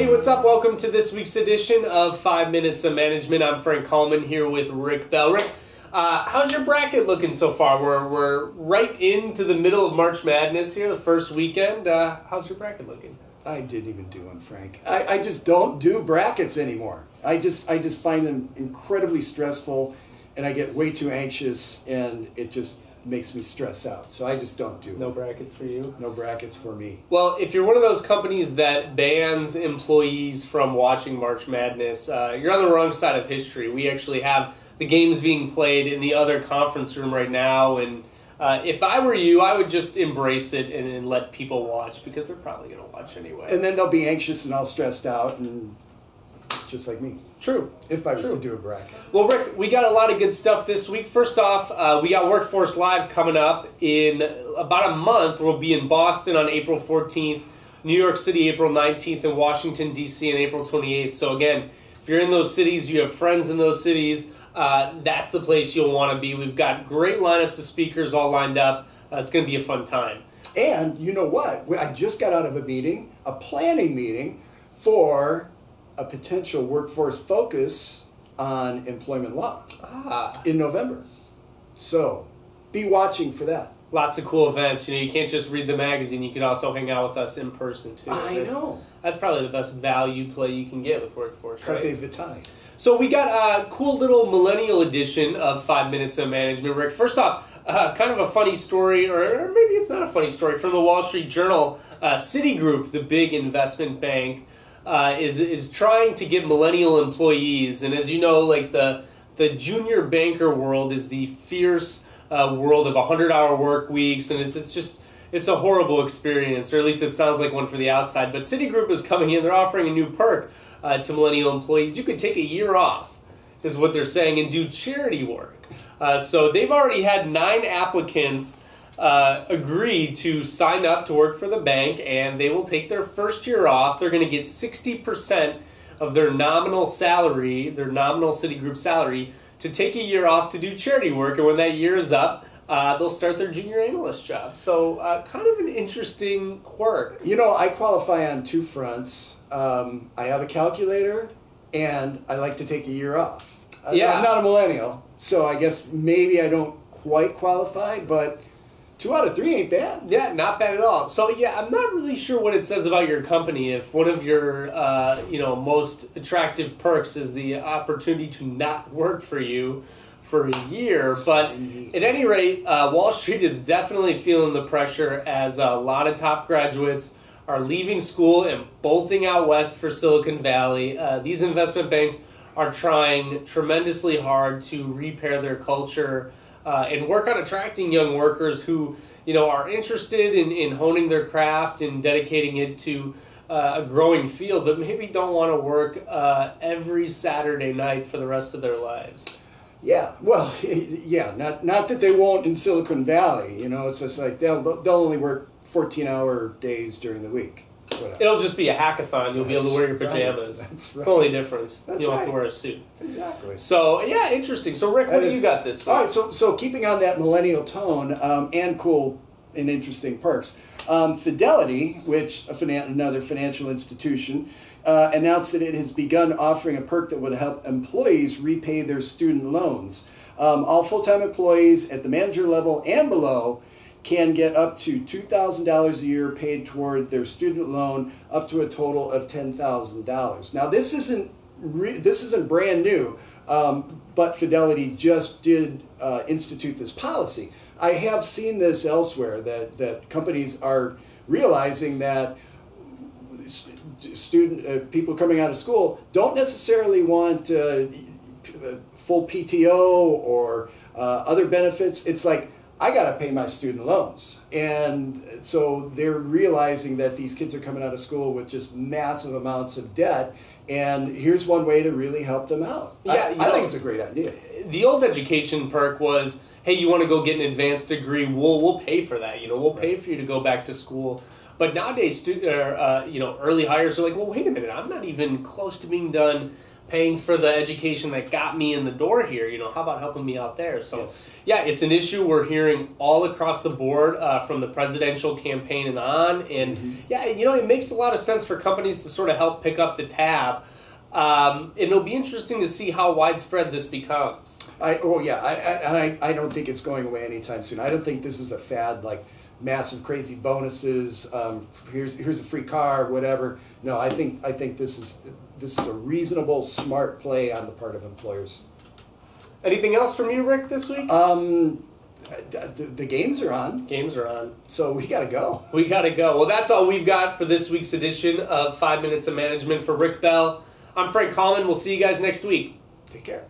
Hey, what's up? Welcome to this week's edition of 5 Minutes of Management. I'm Frank Kalman here with Rick Bell. Rick, how's your bracket looking so far? We're right into the middle of March Madness here, the first weekend. How's your bracket looking? I didn't even do one, Frank. I just don't do brackets anymore. I just find them incredibly stressful, and I get way too anxious, and it just makes me stress out. So I just don't do No brackets for you? No brackets for me. Well, if you're one of those companies that bans employees from watching March Madness, you're on the wrong side of history. We actually have the games being played in the other conference room right now, and if I were you, I would just embrace it and let people watch, because they're probably going to watch anyway. And then they'll be anxious and all stressed out, and just like me. True. If I was to do a bracket. Well, Rick, we got a lot of good stuff this week. First off, we got Workforce Live coming up in about a month. We'll be in Boston on April 14th, New York City April 19th, and Washington, D.C. on April 28th. So again, if you're in those cities, you have friends in those cities, that's the place you'll want to be. We've got great lineups of speakers all lined up. It's going to be a fun time. And you know what? I just got out of a meeting, a planning meeting, for a potential workforce focus on employment law in November. So be watching for that. Lots of cool events. You know, you can't just read the magazine. You can also hang out with us in person, too. I know. That's probably the best value play you can get with Workforce, right? Carpe Vitae. So we got a cool little millennial edition of 5 Minutes of Management. Rick, first off, kind of a funny story, or maybe it's not a funny story, from the Wall Street Journal. Citigroup, the big investment bank, is trying to get millennial employees, and as you know, like the junior banker world is the fierce world of 100-hour work weeks, and it's a horrible experience, or at least it sounds like one for the outside. But Citigroup is coming in; they're offering a new perk to millennial employees. You could take a year off, is what they're saying, and do charity work. So they've already had 9 applicants agree to sign up to work for the bank, and they will take their first year off. They're going to get 60% of their nominal salary, their nominal Citigroup salary, to take a year off to do charity work. And when that year is up, they'll start their junior analyst job. So kind of an interesting quirk. You know, I qualify on 2 fronts. I have a calculator, and I like to take a year off. Yeah. I'm not a millennial, so I guess maybe I don't quite qualify, but 2 out of 3 ain't bad. Yeah, not bad at all. So yeah, I'm not really sure what it says about your company if one of your most attractive perks is the opportunity to not work for you for a year. But at any rate, Wall Street is definitely feeling the pressure as a lot of top graduates are leaving school and bolting out west for Silicon Valley. These investment banks are trying tremendously hard to repair their culture and work on attracting young workers who, are interested in honing their craft and dedicating it to a growing field, but maybe don't want to work every Saturday night for the rest of their lives. Yeah, well, yeah, not that they won't in Silicon Valley. It's just like they'll only work 14-hour days during the week. Whatever. It'll just be a hackathon. You'll be able to wear your pajamas. Right. That's right. It's the only difference. That's you don't right. have to wear a suit. Exactly. So, yeah, interesting. So, Rick, what do you got this week? All right, so keeping on that millennial tone and cool and interesting perks, Fidelity, which another financial institution, announced that it has begun offering a perk that would help employees repay their student loans. All full-time employees at the manager level and below can get up to $2,000 a year paid toward their student loan, up to a total of $10,000. Now, this isn't brand new, but Fidelity just did institute this policy. I have seen this elsewhere, that companies are realizing that people coming out of school don't necessarily want full PTO or other benefits. It's like, I got to pay my student loans. And so they're realizing that these kids are coming out of school with just massive amounts of debt, and here's one way to really help them out. Yeah, I think it's a great idea. The old education perk was, hey, you want to go get an advanced degree, we'll pay for that. We'll pay for you to go back to school. But nowadays, early hires are like, well, wait a minute, I'm not even close to being done paying for the education that got me in the door here. How about helping me out there? So, Yes. yeah, it's an issue we're hearing all across the board from the presidential campaign and on. And, yeah, it makes a lot of sense for companies to sort of help pick up the tab. And it'll be interesting to see how widespread this becomes. I don't think it's going away anytime soon. I don't think this is a fad like massive crazy bonuses. Here's a free car, whatever. No, I think this is a reasonable, smart play on the part of employers. Anything else from you, Rick, this week? The games are on. Games are on. So we got to go. We got to go. Well, that's all we've got for this week's edition of 5 Minutes of Management. For Rick Bell, I'm Frank Kalman. We'll see you guys next week. Take care.